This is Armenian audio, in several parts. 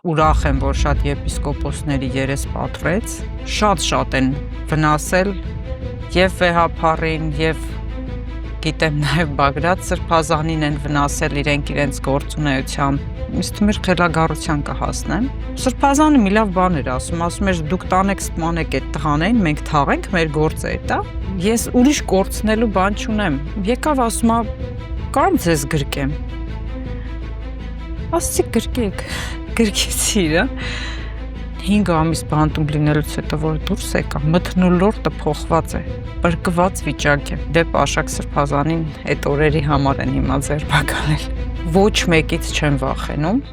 ուրախ եմ, որ շատ եպիսկոպոսների երես պատվեց, շատ են վնասել և վեհափառին, և գիտեմ նաև Բագրատ Սրբազանին են վնասել իրենց գործունեությամբ, ինձ թվում էր խելագարության կհասնեմ։ Սրբազանը մի լավ բան էր ասում էր դուք տանեք ստմանեք այդ տղաներին, մենք թաղենք, մեր գործը է դա։ Ես ուրիշ կորցնելու բան չունեմ։ Եկավ ասում է կարամ ձեզ գրկեմ։ Ասացի գրկեք, գրկեցի իրա։ 5 ամիս բանտում լինելուց հետո որ դուրս եկա, մթնոլորտը փոխված է, բրկված վիճակ է։ Դե Պաշակ Սրբազանին այդ օրերի համար են հիմա ձերբակալել։ Ոչ մեկից չեմ վախենում։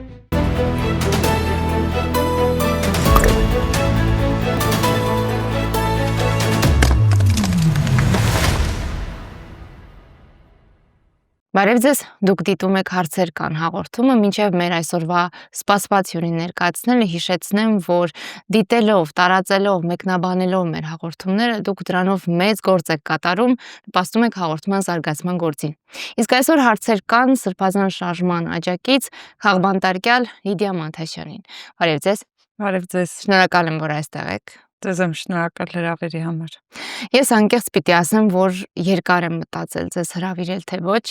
Բարև ձեզ, դուք դիտում եք հարցեր կան հաղորդումը, մինչև մեր այսօրվա սպասված հյուրի ներկայացնելը հիշեցնեմ, որ դիտելով, տարածելով, մեկնաբանելով մեր հաղորդումները, դուք դրանով մեծ գործ եք կատարում, նպաստում եք հաղորդման զարգացման գործին։ Իսկ այսօր հարցեր կան Սրբազան շարժման աջակից խաղբանտարկյալ Լիդիա Մանթաշյանին։ Բարև ձեզ։ Բարև ձեզ։ Շնորհակալ եմ, որ այստեղ եք։ Ձեզ եմ շնորհակալ հրավերի համար։ Ես անկեղծ պիտի ասեմ, որ երկար եմ մտածել ձեզ հրավիրել թե ոչ,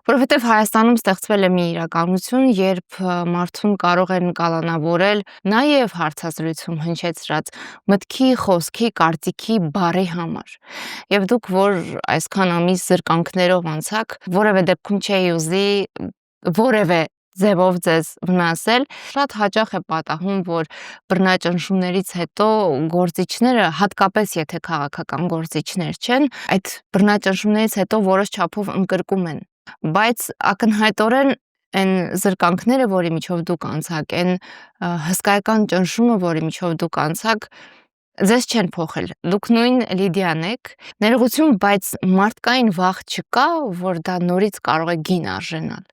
որովհետև Հայաստանում ստեղծվել է մի իրականություն, երբ մարդուն կարող են կալանավորել նաև հարցազրույցում հնչեցրած մտքի, խոսքի, կարծիքի, բառի համար։ Եվ դուք, որ այսքան ամիս զրկանքներով անցաք, որևէ դեպքում չէի ուզի որևէ ձևով ձեզ վնասել, շատ հաճախ է պատահում, որ բռնաճնշումներից հետո գործիչները, հատկապես եթե քաղաքական գործիչներ չեն, այդ բռնաճնշումներից հետո որոշ չափով ընկրկում են, բայց ակնհայտորեն այն զրկանքները, որի միջով դուք անցաք, այն հսկայական ճնշումը, որի միջով դուք անցաք, ձեզ չեն փոխել, դուք նույն Լիդիան եք, ներողություն, բայց մարդկային վախ չկա, որ դա նորից կարող է գին արժենալ։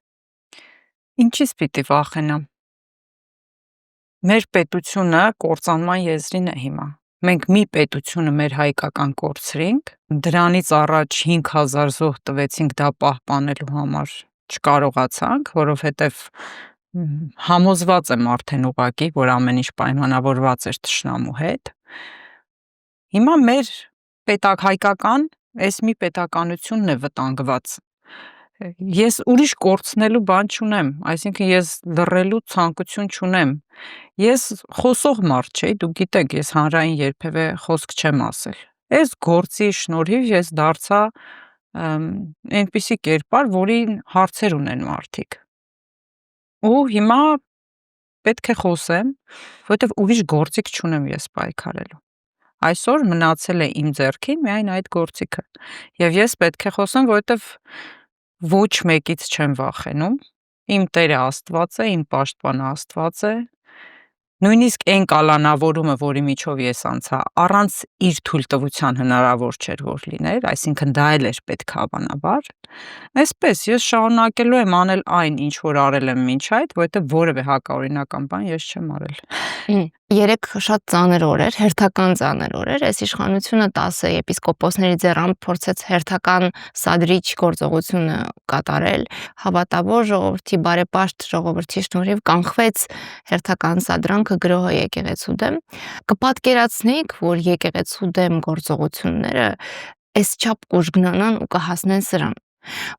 Ինչից պիտի վախենամ։ Մեր պետությունը կործանման եզրին է հիմա։ Մենք մի պետությունը մեր հայկական կորցրինք, դրանից առաջ 5000 զոհ տվեցինք դա պահպանելու համար, չկարողացանք, որովհետև համոզված եմ արդեն ուղղակի, որ ամեն ինչ պայմանավորված էր թշնամու հետ։ Հիմա մեր հայկական, այս մի պետականությունն է վտանգված։ Ես ուրիշ կորցնելու բան չունեմ, այսինքն ես լռելու ցանկություն չունեմ։ Ես խոսող մարդ չէի, դուք գիտեք, ես հանրային երբևէ խոսք չեմ ասել։ Այս գործի շնորհիվ ես դարձա այնպիսի կերպար, որին հարցեր ունեն մարդիկ։ Ու հիմա պետք է խոսեմ, որովհետև ուրիշ գործիք չունեմ ես պայքարելու։ Այսօր մնացել է իմ ձեռքին միայն այդ գործիքը։ Եվ ես պետք է խոսեմ, որովհետև ոչ մեկից չեմ վախենում, իմ Տերը Աստված է, իմ պաշտպանը Աստված է, նույնիսկ այն կալանավորումը, որի միջով ես անցա, առանց իր թույլտվության հնարավոր չէր, որ լիներ, այսինքն դա էլ էր պետք հավանաբար, այսպես ես շարունակելու եմ անել այն, ինչ որ արել եմ մինչ այդ, որովհետև որևէ հակաօրինական բան ես չեմ արել։ Երեք շատ ծանր օրեր, հերթական ծանր օրեր, այս իշխանությունը 10 եպիսկոպոսների ձեռամբ փորձեց հերթական սադրիչ գործողությունը կատարել, հավատավոր ժողովրդի բարեպաշտ ժողովրդի շնորհիվ կանխվեց հերթական սադրանքը գրոհը եկեղեցու դեմ։ Կպատկերացնեիք, որ եկեղեցու դեմ գործողությունները այսչափ ուժգնանան ու կհասնեն սրան։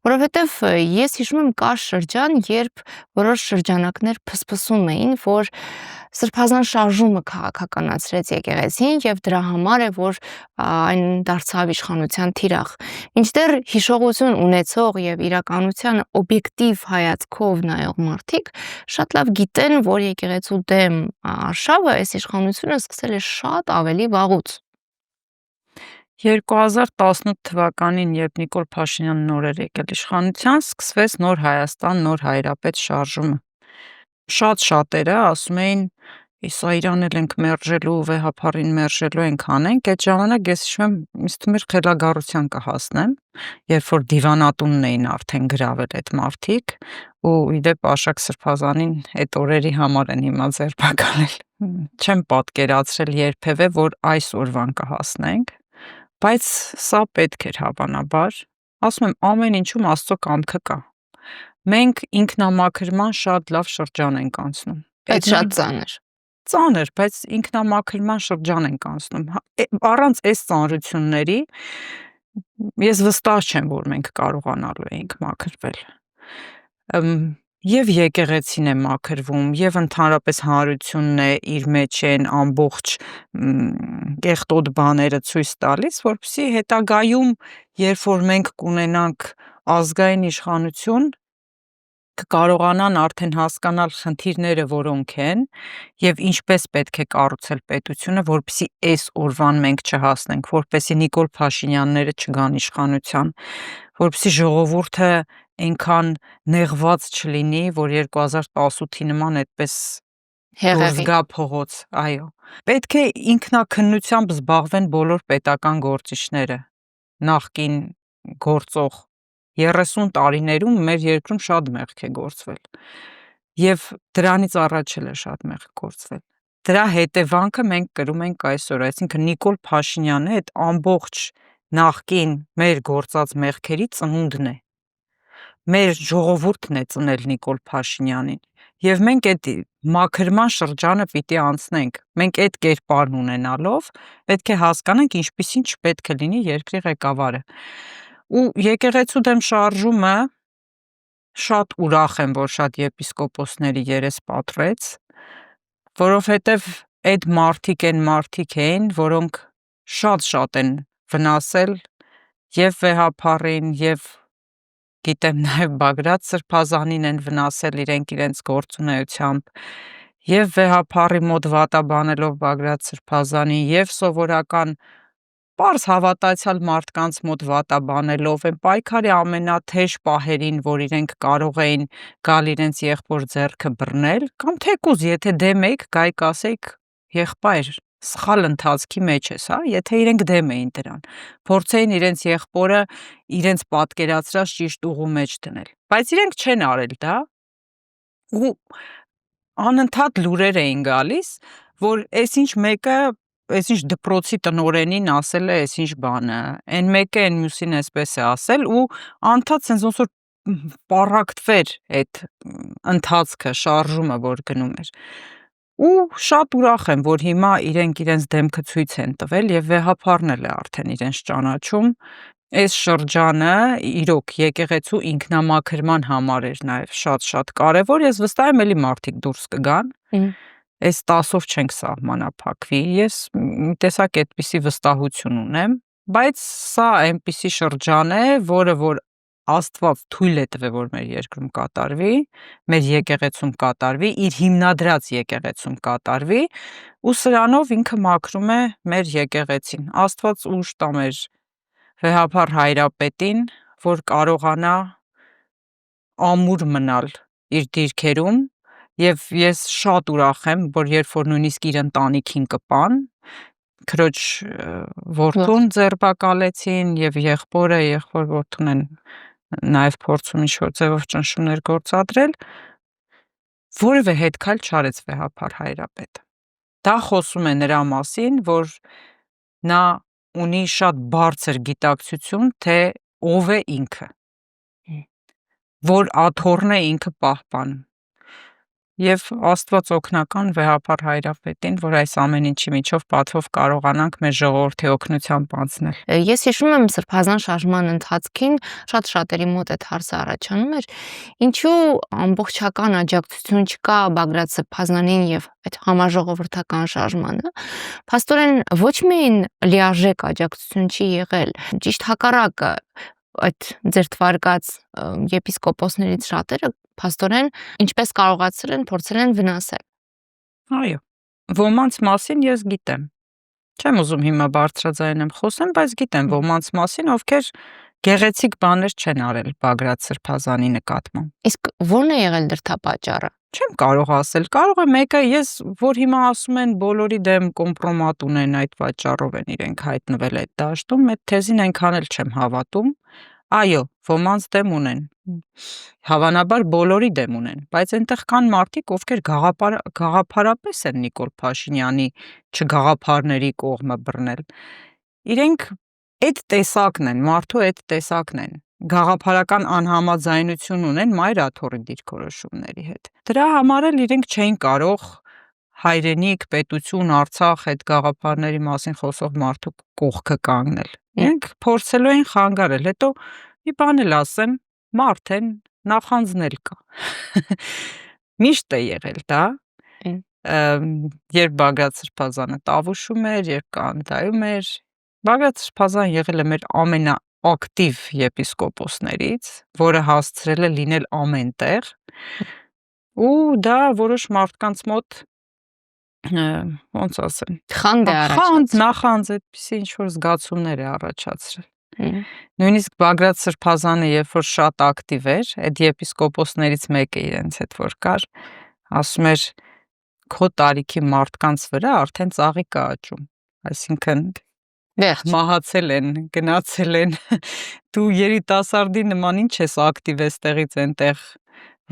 Որովհետև ես հիշում եմ կար շրջան, երբ որոշ շրջանակներ փսփսում էին, որ Սրբազան շարժումը քաղաքականացրեց եկեղեցին եւ դրա համար է, որ այն դարձավ իշխանության թիրախ։ Մինչդեռ հիշողություն ունեցող եւ իրականությանը օբյեկտիվ հայացքով նայող մարդիկ շատ լավ գիտեն, որ եկեղեցու դեմ արշավը այս իշխանությունը սկսել է շատ ավելի վաղուց։ 2018 թվականին, երբ Նիկոլ Փաշինյանը նոր էր եկել իշխանության, սկսվեց Նոր Հայաստան, Նոր Հայրապետ շարժումը։ Շատերը ասում էին, սա իրան էլ ենք մերժելու, վեհափառին մերժելու ենք անենք, այդ ժամանակ ես հիշում եմ, ինձ թվում էր խելագարության կհասնեմ, երբ որ դիվանատունն էին արդեն գրավել այդ մարդիկ, ու իդեպ Պաշակ Սրբազանին այդ օրերի համար են հիմա ձերբակալել։ Չեմ պատկերացրել երբևէ, որ այս օրվան կհասնենք, բայց սա պետք էր հավանաբար, ասում եմ, ամեն ինչում Աստծո կամքը կա։ Մենք ինքնամաքրման շատ լավ շրջան ենք անցնում։ Այդ շատ ծանր։ Ծանր, բայց ինքնամաքրման շրջան ենք անցնում։ Առանց այս ծանրությունների ես վստահ չեմ, որ մենք կարողանալու ենք մաքրվել։ Եվ եկեղեցին է մաքրվում, եւ ընդհանրապես հանրությունն է իր մեջ են ամբողջ կեղտոտ բաները ցույց տալիս, որպեսզի հետագայում, երբ որ մենք կունենանք ազգային իշխանություն, կկարողանան արդեն հասկանալ խնդիրները որոնք են եւ ինչպես պետք է կառուցել պետությունը, որպեսզի այս օրվան մենք չհասնենք, որպեսզի Նիկոլ Փաշինյանները չգան իշխանության, որպեսզի ժողովուրդը այնքան նեղված չլինի, որ 2018-ի նման այդպես դուրս գա փողոց, այո։ Պետք է ինքնաքննությամբ զբաղվեն բոլոր պետական գործիչները, նախկին գործող 30 տարիներում մեր երկրում շատ մեղք է գործվել եւ դրանից առաջ էլ է շատ մեղք գործվել։ Դրա հետևանքը մենք կրում ենք այսօր, այսինքն Նիկոլ Փաշինյանը այդ ամբողջ նախկին մեր գործած մեղքերի ծնունդն է։ Մեր ժողովուրդն է ծնել Նիկոլ Փաշինյանին եւ մենք այդ մաքրման շրջանը պիտի անցնենք։ Մենք այդ կերպարն ունենալով պետք է հասկանանք ինչպիսին չպետք է լինի երկրի ղեկավարը։ Ու եկեղեցու դեմ շարժումը շատ ուրախ եմ, որ շատ եպիսկոպոսների երես պատռեց, որովհետև այդ մարդիկ էին, որոնք շատ են վնասել եւ վեհափառին եւ գիտեմ նաեւ Բագրատ Սրբազանին են վնասել իրենց գործունեությամբ եւ վեհափառի մոտ վատաբանելով Բագրատ Սրբազանին եւ սովորական պարզ հավատացյալ մարդկանց մոտ վատաբանելով են պայքարի ամենաթեժ պահերին, որ իրենք կարող էին գալ իրենց եղբոր ձեռքը բռնել, կամ թեկուզ եթե դեմ եք, գայք ասեիք եղբայր, սխալ ընթացքի մեջ ես, հա, եթե իրենք դեմ էին դրան, փորձեին իրենց եղբորը իրենց պատկերացրած ճիշտ ուղու մեջ դնել, բայց իրենք չեն արել դա, ու անընդհատ լուրեր էին գալիս, որ այսինչ դպրոցի տնօրենին ասել է այսինչ բանը, այն մեկը այն մյուսին այսպես է ասել ու անդադ sense ոնց որ պառակտվեր այդ ընթացքը, շարժումը, որ գնում էր։ Ու շատ ուրախ եմ, որ հիմա իրենց դեմքը ցույց են տվել եւ վեհափառն էլ է արդեն իրենց ճանաչում։ Այս շրջանը իրոք եկեղեցու ինքնամաքրման համար էր նաեւ շատ կարեւոր, ես վստահ եմ էլի մարդիկ դուրս կգան։ Այս 10-ով չենք սահմանափակվի, ես մի տեսակ այդպիսի վստահություն ունեմ, բայց սա այնպիսի շրջան է, որը որ Աստված թույլ է տվել, որ մեր երկրում կատարվի, մեր եկեղեցում կատարվի, իր հիմնադրած եկեղեցում կատարվի, ու սրանով ինքը մաքրում է մեր եկեղեցին։ Աստված ուժ տա մեր վեհափառ հայրապետին, որ կարողանա ամուր մնալ իր դիրքերում, եւ ես շատ ուրախ եմ, որ երբ որ նույնիսկ իր ընտանիքին կպան, քրոջ որդուն ձերբակալեցին եւ եղբոր որդուն են նաեւ փորձում ինչ-որ ձևով ճնշումներ գործադրել, որևէ հետքայլ չարեց վեհափառ հայրապետը։ Դա խոսում է նրա մասին, որ նա ունի շատ բարձր գիտակցություն, թե ով է ինքը, որ աթոռն է ինքը պահպանում։ Եվ Աստված օգնական վեհափառ հայրապետին, որ այս ամեն ինչի միջով պատվով կարողանանք մեր ժողովրդի օգնությամբ անցնել։ Ես հիշում եմ Սրբազան շարժման ընթացքին շատ շատերի մոտ այդ հարցը առաջանում էր, ինչու ամբողջական աջակցություն չկա Բագրատ Սրբազանին եւ այդ համաժողովրդական շարժմանը։ Փաստորեն ոչ միայն լիարժեք աջակցություն չի եղել, ճիշտ հակառակը, այդ ձեր թվարկած եպիսկոպոսներից շատերը փաստորեն ինչպես կարողացել են փորձել են վնասել։ Այո, ոմանց մասին ես գիտեմ։ Չեմ ուզում հիմա բարձրաձայնեմ խոսեմ, բայց գիտեմ ոմանց մասին, ովքեր գեղեցիկ բաներ չեն արել Բագրատ Սրբազանի նկատմամբ։ Իսկ ո՞րն է եղել դրդապատճառը։ Չեմ կարող ասել, կարող է մեկը որ հիմա ասում են բոլորի դեմ կոմպրոմատ ունեն, այդ պատճառով են իրենք հայտնվել այդ դաշտում, այդ թեզին այնքան էլ չեմ հավատում։ Այո, ոմանց դեմ ունեն, հավանաբար բոլորի դեմ ունեն, բայց այնտեղ կան մարդիկ, ովքեր գաղափարապես են Նիկոլ Փաշինյանի չգաղափարների կողմը բռնել։ Իրենք այդ տեսակն են, մարդու այդ տեսակն են, գաղափարական անհամաձայնություն ունեն մայրաթոռի դիրքորոշումների հետ։ Դրա համար էլ իրենք չէին կարող հայրենիք, պետություն, Արցախ այդ գաղափարների մասին խոսող մարդու կողքը կանգնել։ Իրենք փորձելու էին խանգարել, հետո մի բան էլ ասեմ, մարդ են, նախանձնել կա։ Միշտ է եղել դա։ Երբ Բագրատ Սրբազանը տավուշում էր, երբ կանդայում էր, Բագրատ Սրբազանը եղել է մեր ամենաակտիվ եպիսկոպոսներից, որը հասցրել է լինել ամենտեղ, ու դա որոշ մարդկանց մոտ ոնց ասեմ, խանդ է առաջացել, նախանձ այդպիսի ինչ-որ զգացումներ է առաջացրել։ Նույնիսկ Բագրատ Սրբազանը, երբ որ շատ ակտիվ էր, այդ եպիսկոպոսներից մեկը իրենց հետ որ կար, ասում էր քո տարիքի մարդկանց վրա արդեն ծաղիկ է աճում, այսինքն մահացել են, գնացել են, դու երիտասարդի նման ինչ ես ակտիվ էստեղից այնտեղ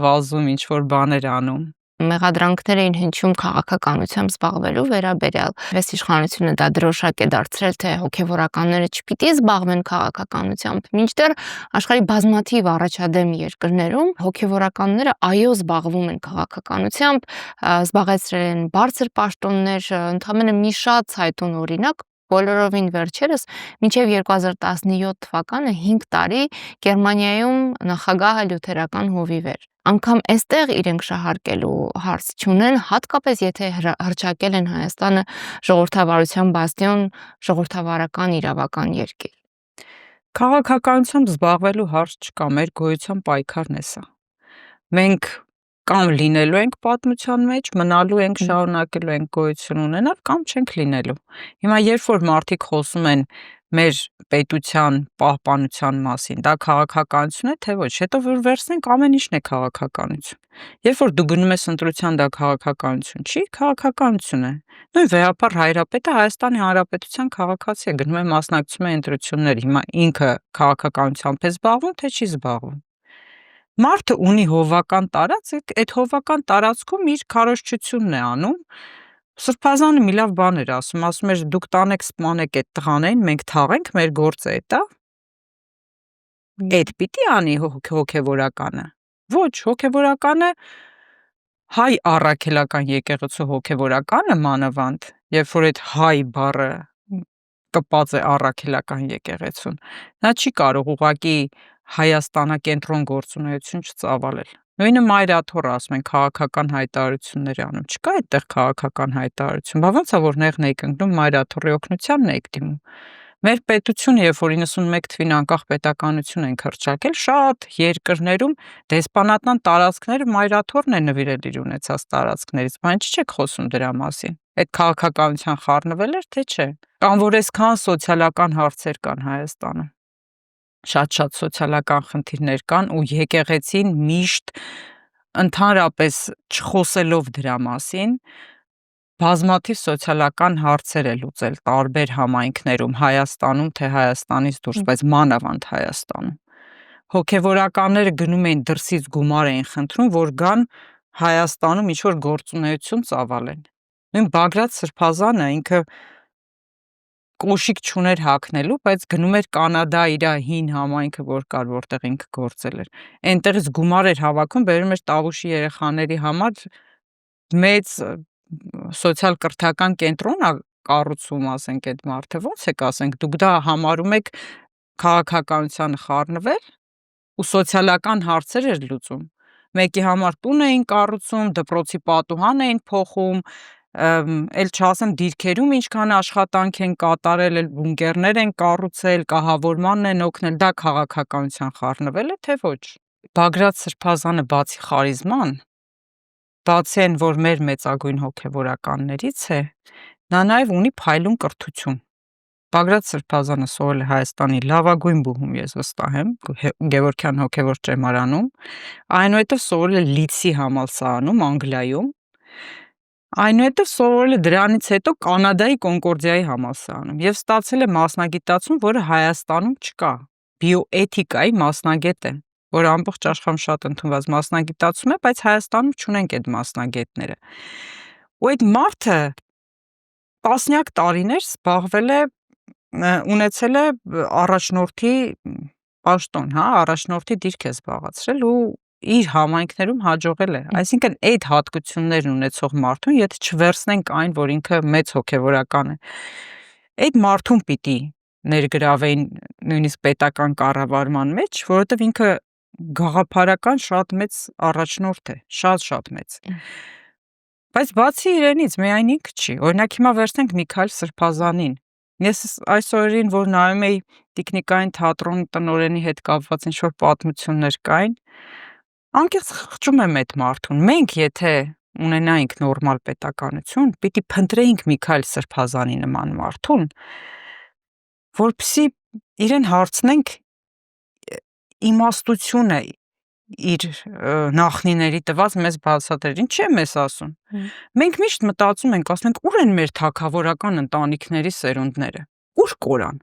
վազում, ինչ որ բաներ անում։ Մեղադրանքներ էին հնչում քաղաքականությամբ զբաղվելու վերաբերյալ։ Այս իշխանությունը դա դրոշակ է դարձրել, թե հոգևորականները չպիտի զբաղվեն քաղաքականությամբ, մինչդեռ աշխարհի բազմաթիվ առաջադեմ երկրներում հոգևորականները այո զբաղվում են քաղաքականությամբ, զբաղեցրել են բարձր պաշտոններ, ընդհանրապես մի շատ ցայտուն օրինակ բոլորովին վերջերս մինչև 2017 թվականը 5 տարի Գերմանիայում նախագահը լյութերական հովիվ էր։ Անգամ այստեղ իրենք շահարկելու հարց չունեն, հատկապես եթե հռչակել են Հայաստանը ժողովրդավարության բաստիոն, ժողովրդավարական իրավական երկիր։ Քաղաքականությամբ զբաղվելու հարց չկա, մեր գոյության պայքարն է սա։ Մենք կամ լինելու ենք պատմության մեջ, մնալու ենք, շարունակելու ենք գոյություն ունենալ, կամ չենք լինելու։ Հիմա երբ որ մարդիկ խոսում են մեր պետության պահպանության մասին, դա քաղաքականություն է, թե ոչ, հետո որ վերցնենք ամեն ինչն է քաղաքականություն։ Երբ որ դու գնում ես ընտրության, դա քաղաքականություն չի, քաղաքականություն է։ Նույն վեհապար Հայրապետը Հայաստանի Հանրապետության քաղաքացի է, գնում է մասնակցում է ընտրություններ, հիմա ինքը քաղաքականությամբ է զբաղվում, թե չի զբաղվում։ Մարդը ունի հովական տարածք, այդ հովական տարածքում իր քարոզչությունն է անում։ Սրբազանը մի լավ բան էր ասում էր դուք տանեք սպանեք այդ տղաներին, մենք թաղենք, մեր գործը է դա։ Այդ պիտի անի հոգևորականը։ Ոչ, հոգևորականը հայ առաքելական եկեղեցու հոգևորականը մանավանդ, երբ որ այդ հայ բառը կպած է առաքելական եկեղեցուն, նա չի կարող ուղղակի Հայաստանակենտրոն գործունեություն չծավալել։ Նույնը մայրաթոռը ասում են քաղաքական հայտարարություններ անում, չկա այդտեղ քաղաքական հայտարարություն, բա ոնց է որ նեղն եք ընկնում մայրաթոռի օգնությանն եք դիմում։ Մեր պետությունը, երբ որ 91 թվին անկախ պետականություն ենք հռչակել, շատ երկրներում դեսպանատան տարածքները մայրաթոռն է նվիրել իր ունեցած տարածքներից, բայց ինչ չեք խոսում դրա մասին։ Այդ քաղաքականության խառնվել էր, թե չէ։ Կամ որ այսքան սոցիալական հարցեր կան Հայաստանում։ Շատ սոցիալական խնդիրներ կան ու եկեղեցին միշտ ընդհանրապես չխոսելով դրա մասին բազմաթիվ սոցիալական հարցեր է լուծել տարբեր համայնքներում, Հայաստանում, թե Հայաստանից դուրս, բայց մանավանդ Հայաստանում։ Հոգևորականները գնում էին դրսից գումար էին խնդրում, որ գան Հայաստանում ինչ-որ գործունեություն ծավալեն։ Նույն Բագրատ Սրբազանը ինքը կոշիկ չուներ հագնելու, բայց գնում էր Կանադա իր հին համայնքը, որ կար, որտեղ ինքը գործել էր։ Այնտեղից գումար էր հավաքում, բերում էր տավուշի երեխաների համար մեծ սոցիալ-կրթական կենտրոն կառուցում, ասենք այդ մարդը, ոնց եք ասենք, դուք դա համարում եք քաղաքականությանը խառնվել ու սոցիալական հարցեր էր լուծում։ Մեկի համար տուն էին կառուցում, դպրոցի պատուհան էին փոխում, էլ չասեմ դիրքերում ինչքան աշխատանք են կատարել, էլ բունկերներ են կառուցել, կահավորմանն են օգնել, դա քաղաքականության խառնվել է, թե ոչ։ Բագրատ Սրբազանը բացի խարիզման, բացի այն, որ մեր մեծագույն հոգևորականներից է, նա նաև ունի փայլուն կրթություն։ Բագրատ Սրբազանը սովորել է Հայաստանի լավագույն բուհում, ես վստահ եմ, Գևորգյան հոգևոր ճեմարանում, այնուհետև սովորել է Լիդսի համալսարանում Անգլիայում, այնուհետև սովորել է դրանից հետո Կանադայի Կոնկորդիայի համալսարանում եւ ստացել է մասնագիտացում, որը Հայաստանում չկա։ Բիոէթիկայի մասնագետ է, որ ամբողջ աշխարհում շատ ընդունված մասնագիտացում է, բայց Հայաստանում չունենք այդ մասնագետները։ Ու այդ մարդը տասնյակ տարիներ զբաղվել է ունեցել է առաջնորդի պաշտոն, հա, առաջնորդի դիրք է զբաղեցրել ու իր համայնքներում հաջողել է։ Այսինքն այդ հատկություններն ունեցող մարդուն, եթե չվերցնենք այն, որ ինքը մեծ հոգևորական է, այդ մարդուն պիտի ներգրավեին նույնիսկ պետական կառավարման մեջ, որովհետև ինքը գաղափարական շատ մեծ առաջնորդ է, շատ մեծ։ Բայց բացի իրենից միայն ինքը չի։ Օրինակ հիմա վերցնենք Միքայել Սրբազանին։ Ես այս օրերին, որ նայում էի Տիկնիկային թատրոնի տնօրենի հետ կապված ինչ-որ պատմություններ կային, անկեղծ խղճում եմ այդ մարդուն։ Մենք եթե ունենայինք նորմալ պետականություն, պիտի փնտրեինք Միքայել Սրբազանի նման մարդուն, որպեսզի իրեն հարցնենք իմաստությունը իր նախնիների տված մեզ բացատրել։ Ինչ եմ ես ասում։ Մենք միշտ մտածում ենք, ասում ենք, ուր են մեր թագավորական ընտանիքների սերունդները։ Ուր կորան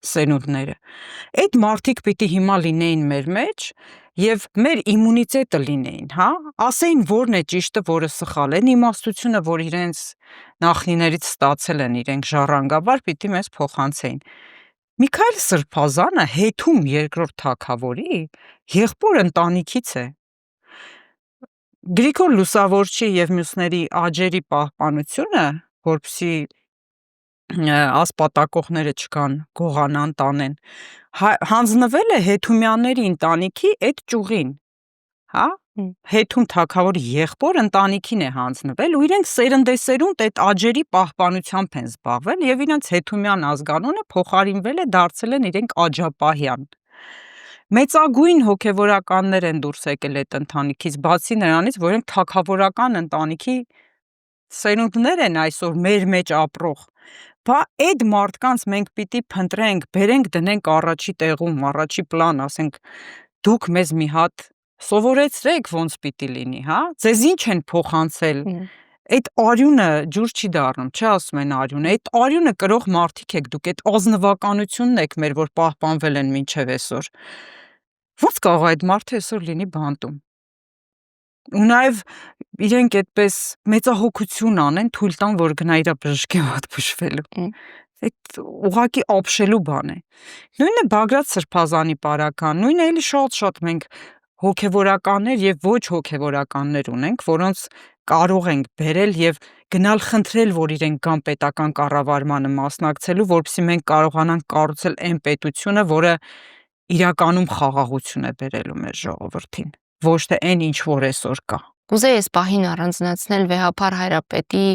սերունդները։ Այդ մարդիկ պիտի հիմա լինեին մեր մեջ եւ մեր իմունիտետը լինեին, հա? Ասեին որն է ճիշտը, որը սխալ է, իմաստությունը, որ իրենց նախնիներից ստացել են իրենք ժառանգաբար, պիտի մեզ փոխանցեին։ Միքայել Սրբազանը հետում երկրորդ թագավորի եղբոր ընտանիքից է։ Գրիգոր Լուսավորչի եւ մյուսների աջերի պահպանությունը, որպեսզի ասպատակողները չկան, գողանան, տանեն, հանձնվել է Հետումյանների ընտանիքի այդ ճյուղին, հա? Հետում թագավորի եղբոր ընտանիքին է հանձնվել ու իրենք սերնդեսերունդ այդ աջերի պահպանությամբ են զբաղվել եւ իրենց Հետումյան ազգանունը փոխարինվել է, դարձել են իրենք աջապահյան։ Մեծագույն հոգևորականներ են դուրս եկել այդ ընտանիքից, բացի նրանից, որ իրենք թագավորական ընտանիքի սերունդներ են այսօր մեր մեջ ապրող։ Բա այդ մարդկանց մենք պիտի փնտրենք, բերենք, դնենք առաջի տեղում, առաջի պլան, ասենք դուք մեզ մի հատ սովորեցրեք ոնց պիտի լինի, հա? Ձեզ ինչ են փոխանցել։ Այդ արյունը ջուր չի դառնում, չէ՞ ասում են արյունը։ Այդ արյունը կրող մարդիկ եք դուք, այդ ազնվականությունն եք մեր, որ պահպանվել են մինչև այսօր։ Ոնց կարող է այդ մարդը այսօր լինի բանտում։ Ու նաև իրենք այդպես մեծահոգություն անեն, թույլ տան, որ գնա իր բժշկի մոտ բուժվելու։ Այդ ուղղակի ապշելու բան է։ Նույնը Բագրատ Սրբազանի պարագան, նույնը էլի շատ մենք հոգևորականներ եւ ոչ հոգևորականներ ունենք, որոնց կարող ենք բերել եւ գնալ խնդրել, որ իրենք գան պետական կառավարմանը մասնակցելու, որպեսզի մենք կարողանանք կառուցել այն պետությունը, որը իրականում խաղաղություն է բերելու մեր ժողովրդին, ոչ թե այն ինչ որ այսօր կա։ Կուզեի այս պահին առանձնացնել Վեհափար Հայրապետի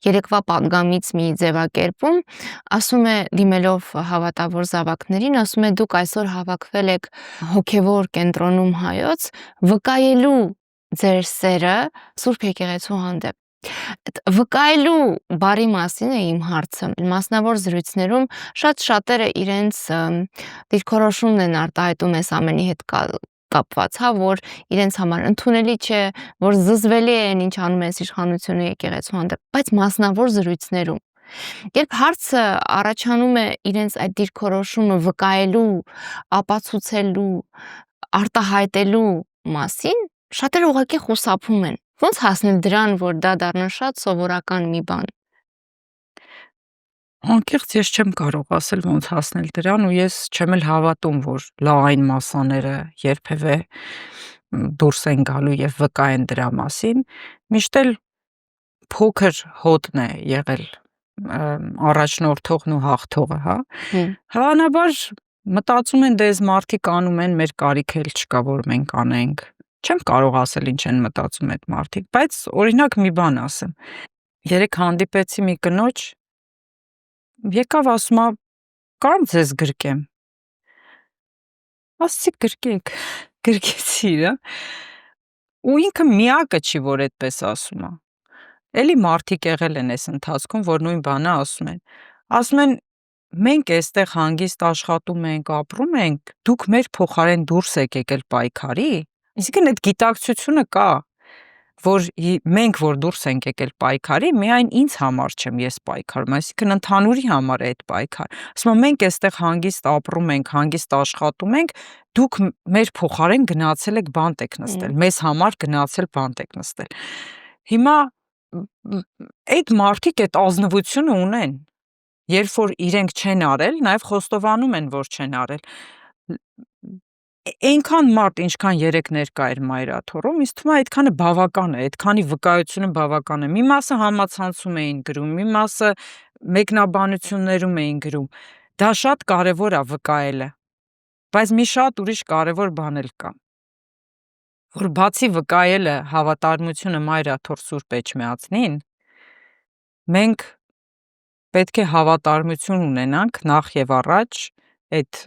երեկվա պատգամից մի ձևակերպում, ասում է դիմելով հավատավոր զավակներին, ասում է դուք այսօր հավաքվել եք հոգևոր կենտրոնում հայոց, վկայելու ձեր սերը Սուրբ Եկեղեցու հանդեպ։ Վկայելու բարի մասին է իմ հարցը։ Մասնավոր զրույցներում շատերը իրենց դիրքորոշումն են արտահայտում այս ամենի հետ կապված, հա, որ իրենց համար ընդունելի չէ, որ զզվելի է ինչ անում է իշխանությունը եկեղեցու հանդեպ, բայց մասնավոր զրույցներում երբ հարցը առաջանում է իրենց այդ դիրքորոշումը վկայելու, ապացուցելու, արտահայտելու մասին, շատերը ուղղակի խուսափում են։ Ոնց հասնել դրան, որ դա դառնա շատ սովորական մի բան։ Անկեղծ ես չեմ կարող ասել ոնց հասնել դրան ու ես չեմ էլ հավատում, որ լայն մասաները երբևէ դուրս են գալու եւ վկայեն դրա մասին, միշտ էլ փոքր հոտն է եղել առաջնորդողն ու հաղթողը, հա։ Հավանաբար մտածում են դե այս մարդիկ անում են, մեր կարիքը էլ չկա, որ մենք անենք։ Չեմ կարող ասել ինչ են մտածում այդ մարդիկ, բայց օրինակ մի բան ասեմ։ Երեք հանդիպեցի մի կնոջ, եկավ ասում է, կամ ձեզ գրկեմ։ Ասացի գրկեք, գրկեցի իրան։ Ու ինքը միակը չի, որ այդպես ասում է։ Էլի մարդիկ եղել են այս ընթացքում, որ նույն բանը ասում են։ Ասում են մենք այստեղ հանգիստ աշխատում ենք, ապրում ենք, դուք մեր փոխարեն դուրս եք եկել պայքարի։ Այսինքն այդ գիտակցությունը կա, որ մենք որ դուրս ենք եկել պայքարի, միայն ինձ համար չեմ ես պայքարում, այսինքն ընդհանուրի համար է այդ պայքար։ Ասում եմ մենք այստեղ հանգիստ ապրում ենք, հանգիստ աշխատում ենք, դուք մեր փոխարեն գնացել եք բանտ եք նստել, մեզ համար գնացել բանտ եք նստել։ Հիմա այդ մարդիկ այդ ազնվությունը ունեն, երբ որ իրենք չեն արել, նաև խոստովանում են, որ չեն արել։ այնքան մարդ, ինչքան երեք ներկա էր մայրաթորում, ինձ թվում է այդքանը բավական է, այդքանի վկայությունը բավական է։ Մի մասը համացանցում էին գրում, մի մասը մեկնաբանություններում էին գրում։ Դա շատ կարևոր է վկայելը։ Բայց մի շատ ուրիշ կարևոր բան էլ կա, որ բացի վկայելը հավատարմությունը մայրաթոր Սուրբ Էջմիածնին, մենք պետք է հավատարմություն ունենանք նախ եւ առաջ այդ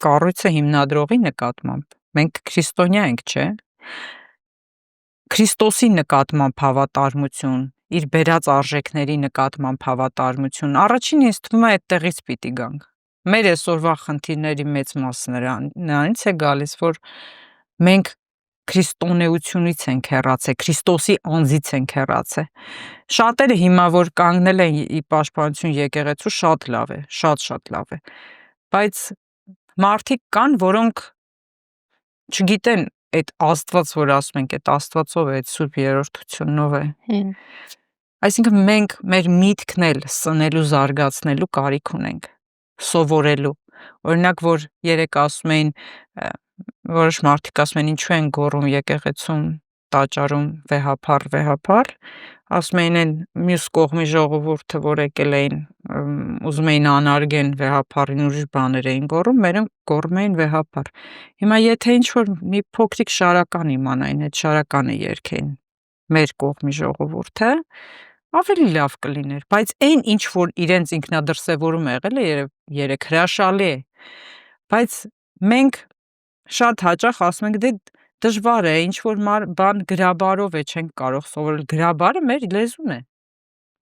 կառույցը հիմնադրողի նկատմամբ։ Մենք քրիստոնյա ենք, չէ՞։ Քրիստոսի նկատմամբ հավատարմություն, իր բերած արժեքների նկատմամբ հավատարմություն։ Առաջին ինձ թվում է այդտեղից պիտի գանք։ Մեր այսօրվա խնդիրների մեծ մասը նրանից է գալիս, որ մենք քրիստոնեությունից ենք հեռացել, Քրիստոսի անձից ենք հեռացել։ Շատերը հիմա որ կանգնել են ի պաշտպանություն եկեղեցու, շատ լավ է, շատ լավ է։ Բայց մարդիկ կան, որոնք չգիտեն այդ Աստված, որ ասում ենք, այդ Աստվածով է, այդ Սուրբ Երրորդությունով է։ Այսինքն մենք մեր միտքն էլ սնելու, զարգացնելու կարիք ունենք, սովորելու։ Օրինակ, որ երեք ասում էին, որոշ մարդիկ ասում են, ինչու են գոռում եկեղեցում, տաճարում վեհափառ, ասում էին այն մյուս կողմի ժողովուրդը, որ եկել էին, ուզում էին անարգեն վեհափառին, ուրիշ բաներ էին գոռում, մերոնք գոռում էին վեհափառ։ Հիմա եթե ինչ-որ մի փոքրիկ շարական իմանային, այդ շարականը երգեին մեր կողմի ժողովուրդը, ավելի լավ կլիներ, բայց այն ինչ որ իրենց ինքնադրսևորում եղել է երեք հրաշալի է, բայց մենք շատ հաճախ ասում ենք դե դժվար է, ինչ որ բան գրաբարով է չենք կարող սովորել, գրաբարը մեր լեզուն է,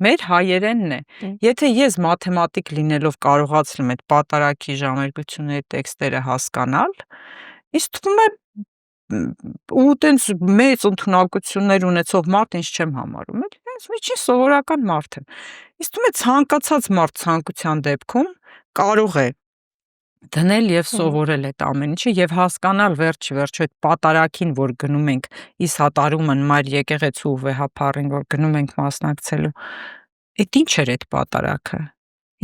մեր հայերենն է։ Եթե ես մաթեմատիկ լինելով կարողացնում այդ պատարագի ժամերգությունների տեքստերը հասկանալ, ինձ թվում է ու տենց մեծ ընդունակություններ ունեցող մարդ ինչ չեմ համարում, էլ միջին սովորական մարդ եմ։ Ինձ թվում է ցանկացած մարդ ցանկության դեպքում կարող է դնել եւ սովորել այդ ամեն ինչը եւ հասկանալ վերջ-ի-վերջ այդ պատարագին, որ գնում ենք իս հատարումն մայր եկեղեցու վեհափառին, որ գնում ենք մասնակցելու։ Այդ ինչ էր այդ պատարագը։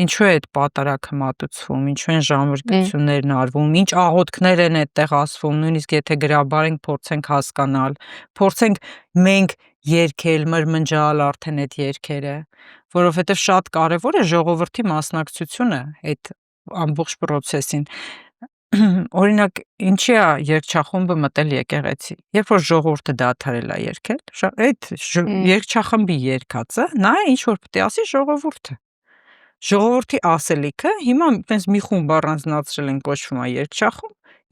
Ինչու է այդ պատարագը մատուցվում, ինչու են ժամերգություններն արվում, ինչ աղոթքներ են այդտեղ ասվում, նույնիսկ եթե գրաբար ենք փորձենք հասկանալ, փորձենք մենք երգել, մրմնջալ արդեն այդ երգերը, որովհետև շատ կարևոր է ժողովրդի մասնակցությունը այդ ամբողջ process-ին։ Օրինակ, ինչի է երգչախումբը մտել եկեղեցի։ Երբ որ ժողովուրդը դադարել է երգել, այդ երգչախմբի երգածը, նա ինչ որ պետք է ասի ժողովուրդը։ Ժողովրդի ասելիքը հիմա այնպես մի խումբ առանձնացրել են, կոչվում է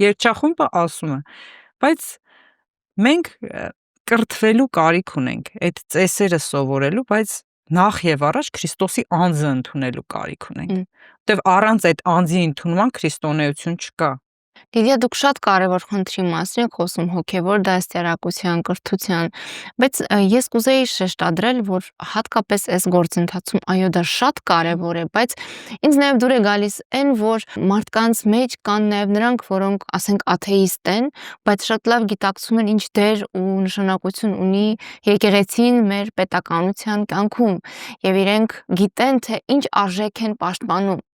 երգչախումբը ասում է, բայց մենք կրթվելու կարիք ունենք, այդ ծեսերը սովորելու, բայց նախ եւ առաջ Քրիստոսի անձը ընդունելու կարիք ունենք, որտեվ առանց այդ անձի ընդունման քրիստոնեություն չկա։ Լիդիա, դուք շատ կարևոր խնդրի մասին եք խոսում, հոգևոր դաստիարակության, կրթության, բայց ես կուզեի շեշտադրել, որ հատկապես այս գործընթացում այո, դա շատ կարևոր է, բայց ինձ նաև դուր է գալիս այն, որ մարդկանց մեջ կան նաև նրանք, որոնք ասենք աթեիստ են, բայց շատ լավ գիտակցում են ինչ դեր ու նշանակություն ունի եկեղեցին մեր պետականության կյանքում, եւ իրենք գիտեն, թե ինչ արժեք են պաշտպանում։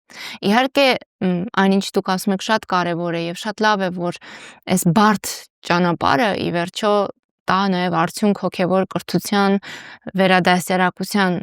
Իհարկե, այնինչ դուք ասում եք շատ կարևոր է եւ շատ լավ է, որ այս բարդ ճանապարհը ի վերջո տա նաեւ արդյունք հոգեվոր կրթության, վերադաստիարակության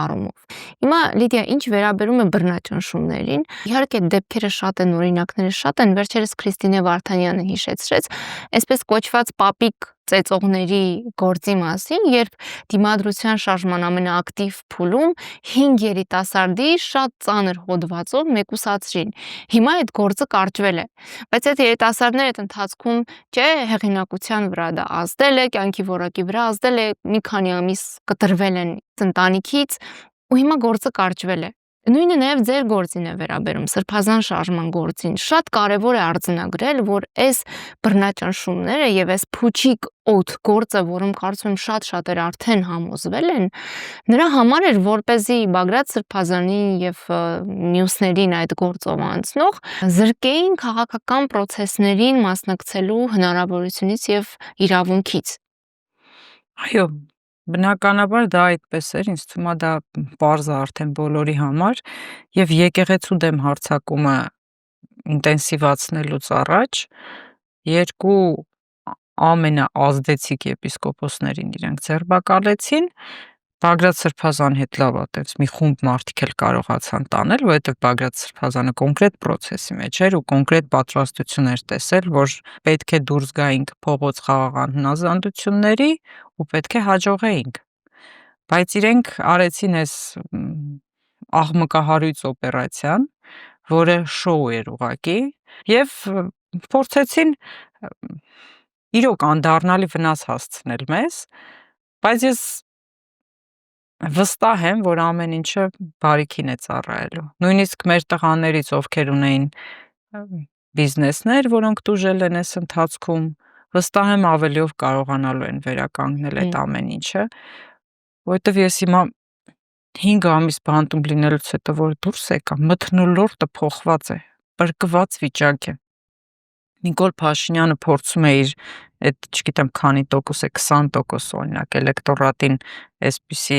առումով։ Հիմա Լիդիա, ինչ վերաբերում է բռնաճնշումներին, իհարկե դեպքերը շատ են, օրինակները շատ են, վերջերս Քրիստինե Վարդանյանը հիշեցրեց այսպես կոչված պապիկ ծեծողների գործի մասին, երբ դիմադրության շարժման ամենաակտիվ փուլում 5 երիտասարդի շատ ծանր հոդվածով մեկուսացրին։ Հիմա այդ գործը կարճվել է, բայց այդ երիտասարդները այդ ընթացքում չէ հեղինակության վրա դա ազդել է, կյանքի որակի վրա ազդել է, մի քանի ամիս կտրվել են ընտանիքից ու հիմա գործը կարճվել է։ Նույնը նաև ձեր գործին է վերաբերում, սրբազան շարժման գործին։ Շատ կարևոր է արձանագրել, որ այս բռնաճնշումները եւ այս փուչիկ օդ գործը, որում կարծում եմ շատ շատեր արդեն համոզվել են, նրա համար էր, որպեսզի Բագրատ Սրբազանին եւ մյուսներին այդ գործով անցնող զրկեին քաղաքական process-ներին մասնակցելու հնարավորությունից եւ իրավունքից։ Այո, բնականաբար դա այդպես էր, ինձ թվում է դա պարզ է արդեն բոլորի համար եւ եկեղեցու դեմ հարձակումը ինտենսիվացնելուց առաջ երկու ամենաազդեցիկ եպիսկոպոսներին իրենք ձերբակալեցին, Բագրատ Սրբազանի հետ լավատես մի խումբ մարդիկ էլ կարողացան տանել, որովհետև Բագրատ Սրբազանը կոնկրետ process-ի մեջ էր ու կոնկրետ պատրաստություն էր տեսել, որ պետք է դուրս գայինք փողոց խաղաղ հնազանդությունների ու պետք է հաջողեինք։ Բայց իրենք արեցին այս աղմկահարույց օպերացիան, որը շոու էր ուղղակի, եւ փորձեցին իրոք անդառնալի վնաս հասցնել մեզ, բայց ես վստահ եմ, որ ամեն ինչը բարիքին է ծառայելու։ Նույնիսկ մեր տղաներից, ովքեր ունեին բիզնեսներ, որոնք տուժել են այս ընթացքում, վստահ եմ ավելիով կարողանալու են վերականգնել այդ ամեն ինչը, որովհետև ես հիմա 5 ամիս բանտում լինելուց հետո որ դուրս եկա, մթնոլորտը փոխված է, պրկված վիճակ է։ Նիկոլ Փաշինյանը փորձում է իր այդ չգիտեմ քանի տոկոս է 20% օրինակ էլեկտորատին այսպիսի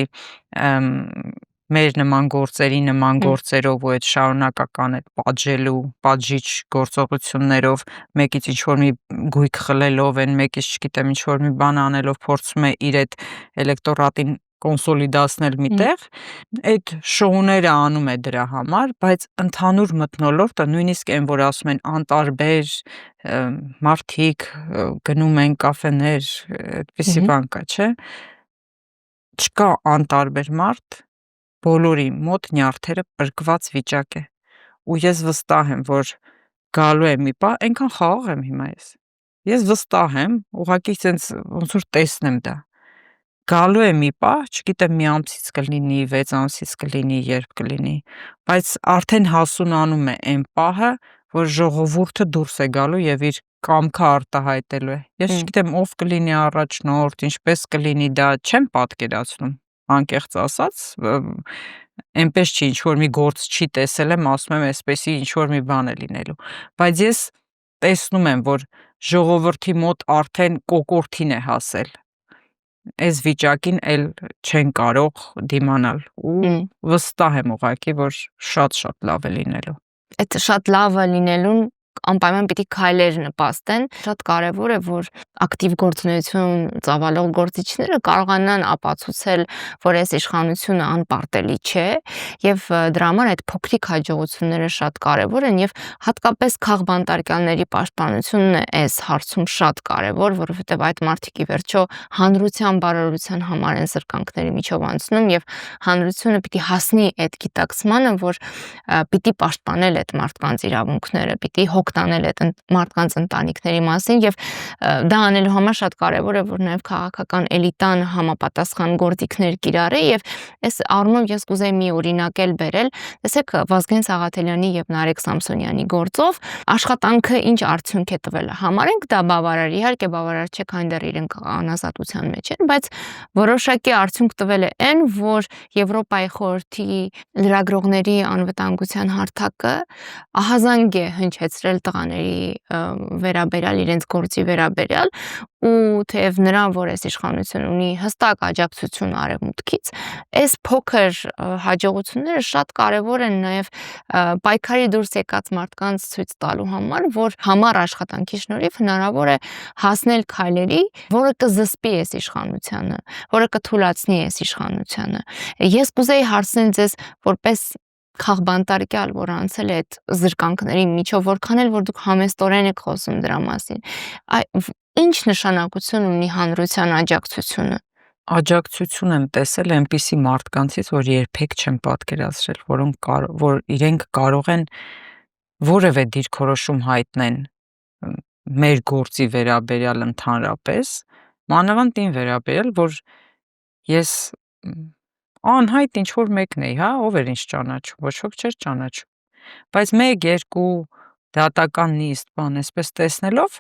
մեր նման գործերի նման գործերով ու այդ շարունակական այդ պատժիչ գործողություններով մեկից ինչ որ մի գույք խլելով են, մեկից չգիտեմ ինչ որ մի բան անելով փորձում է իր այդ էլեկտորատին կոնսոլիդացնել միտեղ, այդ շոուները անում է դրա համար, բայց ընդհանուր մթնոլորտը նույնիսկ այն որ ասում են անտարբեր մարդիկ գնում են կաֆեներ, այդպիսի բան կա, չէ՞։ Չկա անտարբեր մարդ, բոլորի մոտ նյարդերը պրկված վիճակ է։ Ու ես վստահ եմ, որ գալու է մի պահ, այնքան խաղաղ եմ հիմա ես։ Ես վստահ եմ, ուղղակի sense ոնց որ տեսնեմ դա։ Գալու է մի պահ, չգիտեմ մի ամսից կլինի, 6 ամսից կլինի, երբ կլինի, բայց արդեն հասունանում է այն պահը, որ ժողովուրդը դուրս է գալու եւ իր կամքը արտահայտելու է։ Ես չգիտեմ ով կլինի առաջնորդ, ինչպես կլինի դա, չեմ պատկերացնում, անկեղծ ասած, այնպես չի, ինչ որ մի գործ չի տեսել եմ, ասում եմ, այսպեսի ինչ որ մի բան է լինելու, բայց ես տեսնում եմ, որ ժողովրդի մոտ արդեն կոկորդին է հասել։ Այս վիճակին էլ չեն կարող դիմանալ ու վստահ եմ ուղղակի, որ շատ լավ է լինելու։ Այդ շատ լավը լինելուն անպայման պիտի քայլեր նպաստեն։ Շատ կարևոր է, որ ակտիվ գործունեություն ծավալող գործիչները կարողանան ապացուցել, որ այս իշխանությունը անպարտելի չէ, եւ դրա համար այդ փոքրիկ հաջողությունները շատ կարևոր են եւ հատկապես քաղբանտարկյալների պաշտպանությունն է այս հարցում շատ կարևոր, որովհետեւ այդ մարդիկ ի վերջո հանրության բարօրության համար են զրկանքների միջով անցնում եւ հանրությունը պիտի հասնի այդ գիտակցմանը, որ պիտի պաշտպանել այդ մարդկանց իրավունքները, պիտի հոգ տանել այդ մարդկանց ընտանիքների մասին եւ դա անելու համար շատ կարեւոր է որ նաեւ քաղաքական էլիտան համապատասխան գործիքներ կիրառի եւ այս առումով ես կուզեի մի օրինակ էլ բերել, տեսեք Վազգեն Սաղաթելյանի եւ Նարեկ Սամսոնյանի գործով աշխատանքը ինչ արդյունք է տվել։ Համարենք դա բավարար, իհարկե բավարար չէ, քան դեռ իրենք անազատության մեջ են, բայց որոշակի արդյունք տվել է այն, որ Եվրոպայի խորհրդի լրագրողների անվտանգության հարթակը ահազանգ է հնչեցրել տղաների վերաբերյալ, իրենց գործի վերաբերյալ ու թեև նրան, որ այս իշխանությունը ունի հստակ աջակցություն արևմուտքից, այս փոքր հաջողությունները շատ կարևոր են նաև պայքարի դուրս եկած մարդկանց ցույց տալու համար, որ համառ աշխատանքի շնորհիվ հնարավոր է հասնել քայլերի, որը կզսպի այս իշխանությանը, որը կթուլացնի այս իշխանությանը։ Ես կուզեի հարցնել ձեզ որպես քաղբանտարկյալ, որ անցել է այդ զրկանքների միջով, որքան էլ որ դուք համեստորեն եք խոսում դրա մասին, ինչ նշանակություն ունի հանրության աջակցությունը։ Աջակցություն եմ տեսել այնպիսի մարդկանցից, որ երբեք չեմ պատկերացրել, որ իրենք կարող են որևէ դիրքորոշում հայտնեն մեր գործի վերաբերյալ ընդհանրապես, մանավանդ ին վերաբերյալ, որ ես անհայտ ինչ որ մեկն էի, հա, ով էր ինձ ճանաչում, ոչ ոք չէր ճանաչում, բայց 1-2 դատական նիստ բան այսպես տեսնելով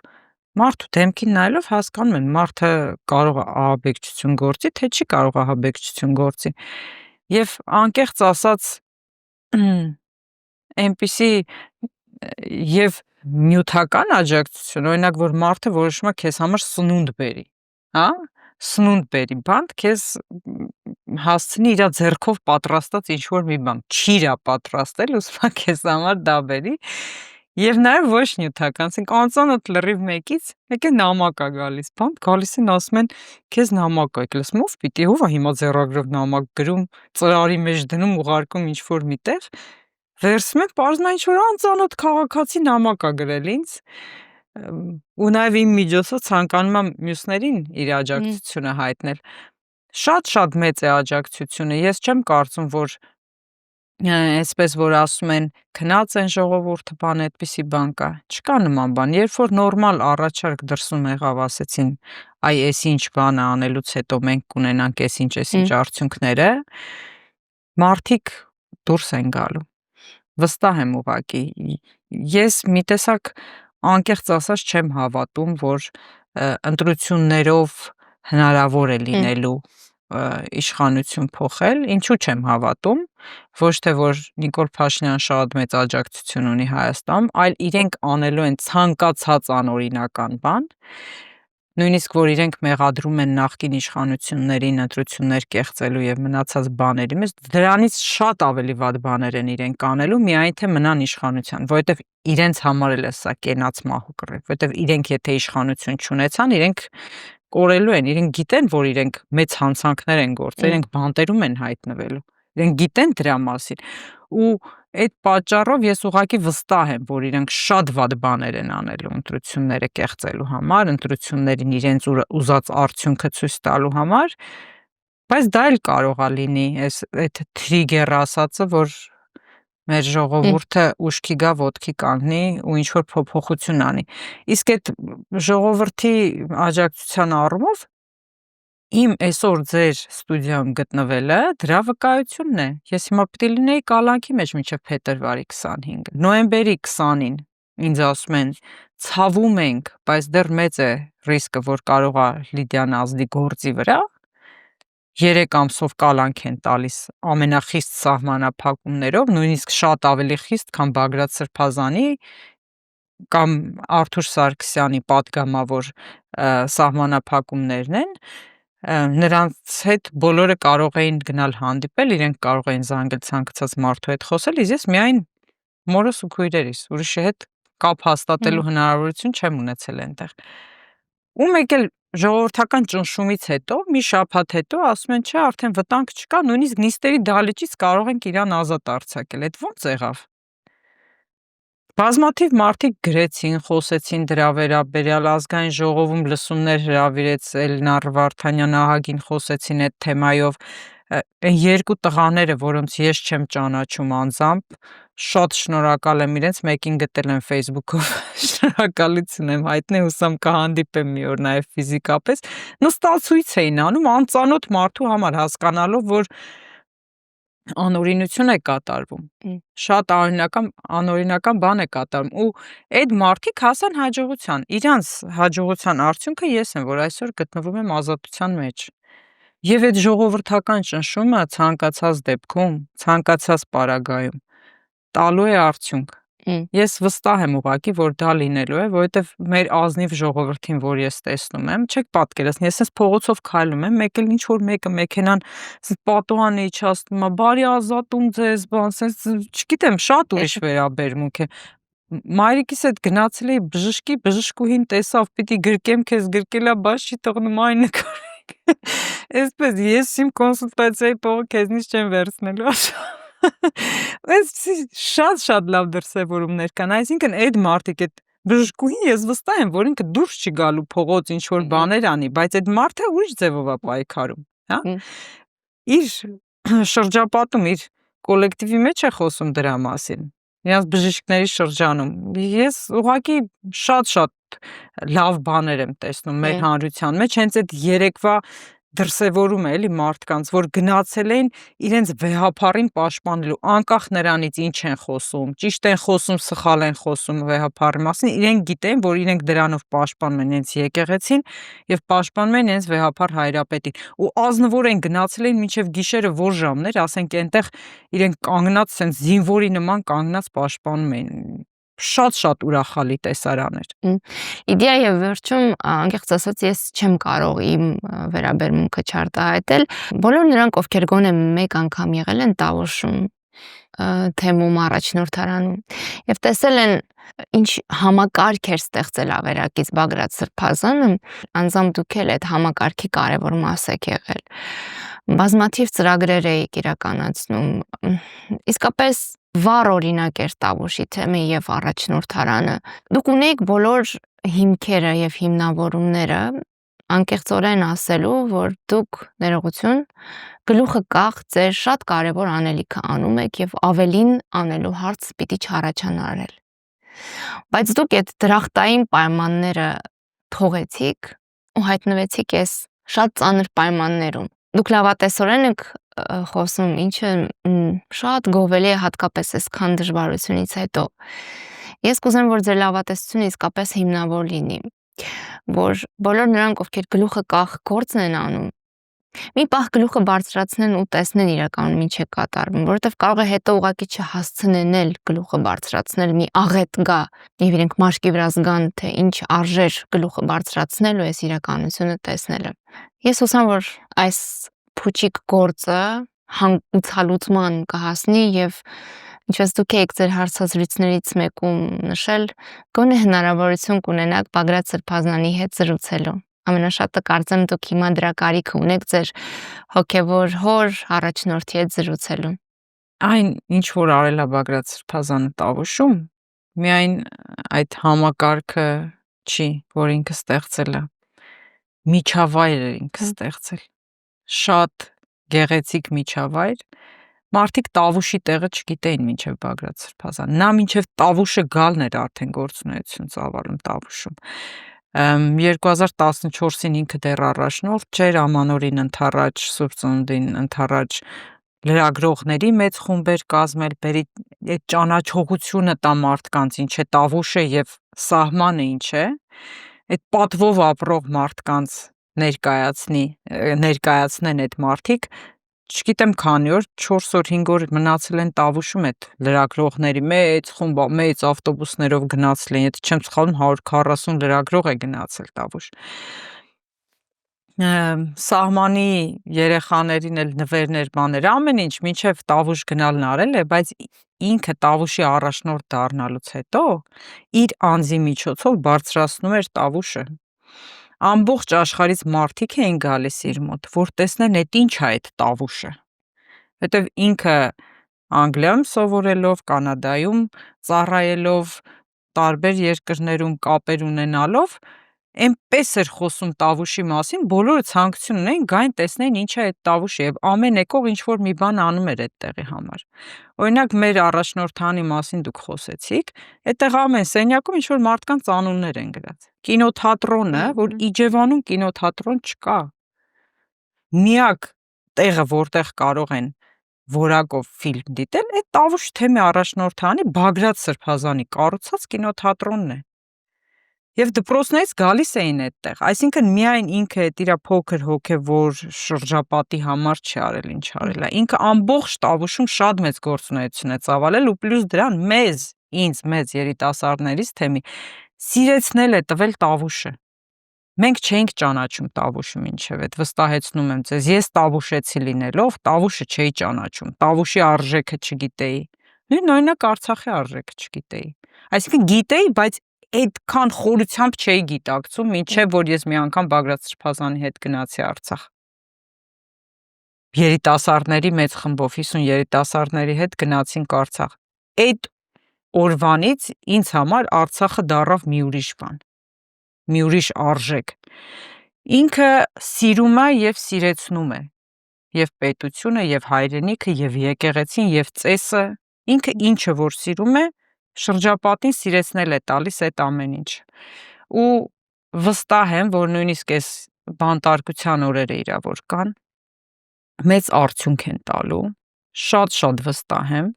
մարդու դեմքին նայելով հասկանում են մարդը կարող է ահաբեկչություն գործի, թե չի կարող ահաբեկչություն գործի։ Եվ անկեղծ ասած այնպիսի եւ նյութական աջակցություն, օրինակ որ մարդը որոշում է քեզ համար սնունդ բերի, հա? Սնունդ բերի, բանտ քեզ հասցնի իր ձեռքով պատրաստած ինչ որ մի բան, չիրա պատրաստել, ուզում է քեզ համար դա բերի։ Եվ նաև ոչ նյութական, ասենք անծանոթ լրիվ մեկից եկե նամակ է գալիս, բան գալիս են ասում են քեզ նամակ է եկել, ասում ով պիտի ով է հիմա ձեռագրով նամակ գրում, ծրարի մեջ դնում, ուղարկում ինչ որ միտեղ, վերցնում եմ, պարզվում է ինչ որ անծանոթ քաղաքացի նամակ է գրել ինձ, ու նաև իմ միջոցով ցանկանում եմ մյուսներին իր աջակցությունը հայտնել։ Շատ մեծ է աջակցությունը, ես չեմ կարծում, որ այսպես որ ասում են քնած են ժողովուրդը բան այդպիսի բան կա, չկա նման բան, երբ որ նորմալ առաջարկ դրսում եղավ, ասեցին այ էս ինչ բանը անելուց հետո մենք կունենանք էս ինչ արդյունքները, մարդիկ դուրս են գալու, վստահ եմ ուղղակի, ես մի տեսակ անկեղծ ասած չեմ հավատում, որ ընտրություններով հնարավոր է լինելու իշխանություն փոխել, ինչու չեմ հավատում, ոչ թե որ Նիկոլ Փաշինյանը շատ մեծ աջակցություն ունի Հայաստանում, այլ իրենք անելու են ցանկացած անօրինական բան, նույնիսկ որ իրենք մեղադրում են նախկին իշխանություններին ընտրություններ կեղծելու եւ մնացած բաների մեջ, դրանից շատ ավելի վատ բաներ են իրենք անելու, միայն թե մնան իշխանության, որովհետեւ իրենց համար էլ է սա կենաց մահու կռիվ, որովհետեւ իրենք եթե իշխանություն չունեցան, իրենք կորելու են, իրենք գիտեն, որ իրենք մեծ հանցանքներ են գործել, իրենք բանտերում են հայտնվելու, իրենք գիտեն դրա մասին, ու այդ պատճառով ես ուղղակի վստահ եմ, որ իրենք շատ վատ բաներ են անելու ընտրությունները կեղծելու համար, ընտրություններին իրենց ուզած արդյունքը ցույց տալու համար, բայց դա էլ կարող է լինի, այդ թրիգեր ասածը, որ մեր ժողովուրդը ուշքի գա ոտքի կանգնի ու ինչ որ փոփոխություն անի։ Իսկ այդ ժողովրդի աջակցության առումով իմ այսօր ձեր ստուդիայում գտնվելը դրա վկայությունն է։ Ես հիմա պետք է լինեի կալանքի մեջ մինչև փետրվարի 25-ը։ Նոյեմբերի 20-ին ինձ ասում են ցավում ենք, բայց դեռ մեծ է ռիսկը, որ կարող է Լիդիան ազդի գործի վրա։ 3 ամսով կալանք են տալիս ամենախիստ սահմանափակումներով, նույնիսկ շատ ավելի խիստ, քան Բագրատ Սրբազանի կամ Արթուր Սարգսյանի պատգամավոր սահմանափակումներն են, նրանց հետ բոլորը կարող էին գնալ հանդիպել, իրենք կարող էին զանգել ցանկացած մարդու հետ խոսել, իսկ ես միայն մորս ու քույրերիս, ուրիշի հետ կապ հաստատելու հնարավորություն չեմ ունեցել այնտեղ։ Ու մեկ էլ ժողովրդական ճնշումից հետո, մի շաբաթ հետո ասում են, չէ, արդեն վտանգ չկա, նույնիսկ նիստերի դահլիճից կարող ենք իրան ազատ արձակել, այդ ո՞նց եղավ։ Բազմաթիվ մարդիկ գրեցին, խոսեցին դրա վերաբերյալ, ազգային ժողովում լսումներ հրավիրեց Էլնար Վարդանյան ահագին խոսեցին այդ թեմայով, այն երկու տղաները, որոնց ես չեմ ճանաչում անձամբ, շատ շնորհակալ եմ իրենց, մեկին գտել եմ Facebook-ով, շնորհակալություն եմ հայտնել, հուսամ կհանդիպեմ մի օր նաև ֆիզիկապես, նստացույց էին անում անծանոթ մարդու համար, հասկանալով, որ անօրինություն է կատարվում, շատ անօրինական բան է կատարվում, ու այդ մարդիկ հասան հաջողության, իրանց հաջողության արդյունքը ես եմ, որ այսօր գտնվում եմ ազատության մեջ, եւ այդ ժողովրդական ճնշումը ցանկացած դեպքում, ցանկացած պարագայում տալու է արդյունք, ես վստահ եմ ուղղակի, որ դա լինելու է, որովհետեւ մեր ազնիվ ժողովրդին, որ ես տեսնում եմ, չեք պատկերացնի, ես այս փողոցով քայլում եմ, մեկ էլ ինչ որ մեկը մեքենան պատուհան է իջացնում, բարի ազատում ձեզ, բան, sense չգիտեմ, շատ ուրիշ վերաբերմունք է։ Մայրիկիս հետ գնացել էի բժշկուհին տեսավ, պիտի գրկեմ քեզ, գրկելա, բաց չի թողնում, այն նկարեք։ Այսպես ես իմ կոնսուլտացիայի փողը քեզնից չեմ վերցնելու։ Այս շատ լավ դրսևորումներ կան, այսինքն այդ մարդիկ այդ բժշկուհին ես վստահ եմ, որ ինքը դուրս չի գալու փողոց ինչ որ բաներ անի, բայց այդ մարդը ուրիշ ձևով է պայքարում, հա։ Իր շրջապատում, իր կոլեկտիվի մեջ է խոսում դրա մասին, իրենց բժիշկների շրջանում։ Ես ուղղակի շատ լավ բաներ եմ տեսնում մեր հանրության մեջ, հենց այդ երեկվա դրսևորում է էլի մարդկանց, որ գնացել են իրենց վեհապարին պաշտպանելու, անկախ նրանից ինչ են խոսում, ճիշտ են խոսում, սխալ են խոսում վեհապարի մասին, իրենք գիտեն, որ իրենք դրանով պաշտպանում են իրենց եկեղեցին եւ պաշտպանում են իրենց վեհապար հայրապետին։ Ու ազնվորեն գնացել են մինչեւ գիշերը որ ժամներ, ասենք այնտեղ իրենք կանգնած են զինվորի նման կանգնած պաշտպանում են։ Շատ ուրախալի տեսարան էր։ Իդեա եւ վերջում անկեղծ ասած ես չեմ կարող իմ վերաբերմունքը չարտահայտել։ Բոլոր նրանք, ովքեր գոնե մեկ անգամ եղել են Տավուշում թեմում առաջնորդարանում եւ տեսել են ինչ համակարգ էր ստեղծել ավերակից Բագրատ Սրբազանը, անձամբ դուք էլ այդ համակարգի կարևոր մաս եք եղել։ Բազմաթիվ ծրագրեր եք իրականացնում։ Իսկապես վառ օրինակ էր Տավուշի թեմը եւ առաջնորդարանը։ Դուք ունեիք բոլոր հիմքերը եւ հիմնավորումները անկեղծորեն ասելու, որ դուք ներողություն գլուխը կախ ձեր շատ կարևոր անելիքը անում եք եւ ավելին անելու հարց պիտի չառաջանարել։ Բայց դուք այդ դրախտային պայմանները թողեցիք ու հայտնվեցիք այս շատ ծանր պայմաններում։ Դուք լավատեսորեն եք խոսում, ինչը շատ գովելի է հատկապես այսքան դժվարությունից հետո։ Ես կուզեմ, որ ձեր լավատեսությունը իսկապես հիմնավոր լինի, որ բոլոր նրանք, ովքեր գլուխը կախ գործն են անում, մի պահ գլուխը բարձրացնեն ու տեսնեն իրականում ինչ է կատարվում, որովհետև կարող է հետո ուղղակի չհասցնեն գլուխը բարձրացնել, մի աղետ գա եւ իրենք մաշկի վրա զգան, թե ինչ արժեր գլուխը բարձրացնելու այս իրականությունը տեսնելը։ Ես հուսամ, որ այս փուչիկ գործը հանգուցալուծման կհասնի եւ ինչպես դուք եք ձեր հարցազրույցներից մեկում նշել, գոնե հնարավորություն կունենաք Բագրատ Սրբազանի հետ զրուցելու։ Ամենաշատը կարծեմ դուք հիմա դրա կարիքը ունեք ձեր հոգևոր հոր առաջնորդի հետ զրուցելու։ Այն ինչ որ արել է Բագրատ Սրբազանը Տավուշում, միայն այդ համակարգը չի, որ ինքը ստեղծել է։ Միջավայր է ինքը ստեղծել։ Շատ գեղեցիկ միջավայր։ Մարդիկ Տավուշի տեղը չգիտեին մինչև Բագրատ Սրբազանը։ Նա մինչև Տավուշը գալն էր արդեն գործունեություն ծավալում Տավուշում։ 2014-ին ինքը դեռ առաջնորդ չէր, Ամանորին ընդառաջ, Սուրբ Ծնունդին ընդառաջ լրագրողների մեծ խումբ էր կազմել, բերի այդ ճանաչողությունը տա մարդկանց ինչ է Տավուշը եւ սահմանը ինչ է, այդ պատվով ապրող մարդկանց ներկայացնեն այդ մարդիկ, չգիտեմ քանի օր, 4 օր, 5 օր մնացել են Տավուշում այդ լրագրողների մեծ խումբ, մեծ ավտոբուսներով գնացել են, եթե չեմ սխալվում 140 լրագրող է գնացել Տավուշ։ Սահմանի երեխաներին էլ նվերներ, բաներ, ամեն ինչ մինչև Տավուշ գնալն արել է, բայց ինքը Տավուշի առաջնորդ դառնալուց հետո իր անձի միջոցով բարձրացնում էր Տավուշը։ Ամբողջ աշխարհից մարդիկ էին գալիս իր մոտ, որ տեսնեն այդ ինչ է այդ Տավուշը։ Որտեվ ինքը Անգլիայում սովորելով, Կանադայում ծառայելով, տարբեր երկրներում կապեր ունենալով, այնպես էր խոսում Տավուշի մասին, բոլորը ցանկություն ունեին գային տեսնեին ինչ է այդ Տավուշը եւ ամեն եկող ինչ որ մի բան անում էր այդ տեղի համար։ Օրինակ մեր առաջնորդանի մասին դուք խոսեցիք, այդտեղ ամեն սենյակում ինչ որ մարդկանց անուններ են գրած։ Կինոթատրոնը, որ Իջևանում կինոթատրոն չկա։ Միակ տեղը, որտեղ կարող են որակով ֆիլմ դիտել, այդ Տավուշ թեմի առաջնորդանի Բագրատ Սրբազանի կառուցած կինոթատրոնն է։ Եվ դպրոցներից գալիս էին այդտեղ, այսինքն միայն ինքը այդ իր փոքր հոգևոր շրջապատի համար չի արել ինչ արել է, ինքը ամբողջ Տավուշում շատ մեծ գործունեություն է ծավալել ու պլյուս դրան մեծ երիտասարդներից թեմի սիրեցնել է տվել Տավուշը։ Մենք չէինք ճանաչում Տավուշը մինչև այդ վստահեցնում եմ ձեզ, ես Տավուշեցի լինելով Տավուշը չէի ճանաչում, Տավուշի արժեքը չգիտեի, նույն օրինակ Արցախի արժեքը չգիտեի, այսինքն գիտեի, բայց այդքան խորությամբ չէի գիտակցում, մինչև որ ես մի անգամ Բագրատ Սրբազանի հետ գնացի Արցախ։ Երիտասարդների մեծ խմբով 50 երիտասարդների հետ գնացինք Արցախ։ Այդ օրվանից ինձ համար Արցախը դառավ մի ուրիշ բան, մի ուրիշ արժեք։ Ինքը սիրում է եւ սիրեցնում է եւ պետությունը եւ հայրենիքը եւ եկեղեցին եւ ծեսը, ինքը ինչը որ սիրում է, շրջապատին սիրեցնել է տալիս այդ ամեն ինչ։ Ու վստահ եմ, որ նույնիսկ այս բանտարկության օրերը իրա որ կան, մեծ արդյունք են տալու, շատ վստահ եմ,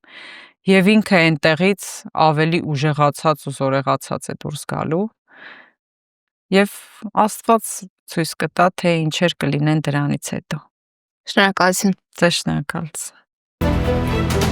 եւ ինքը այնտեղից ավելի ուժեղացած ու զորեղացած է դուրս գալու, եւ Աստված ցույց կտա, թե ինչեր կլինեն դրանից հետո։ Շնորհակալություն։ Ձեզ շնորհակալություն։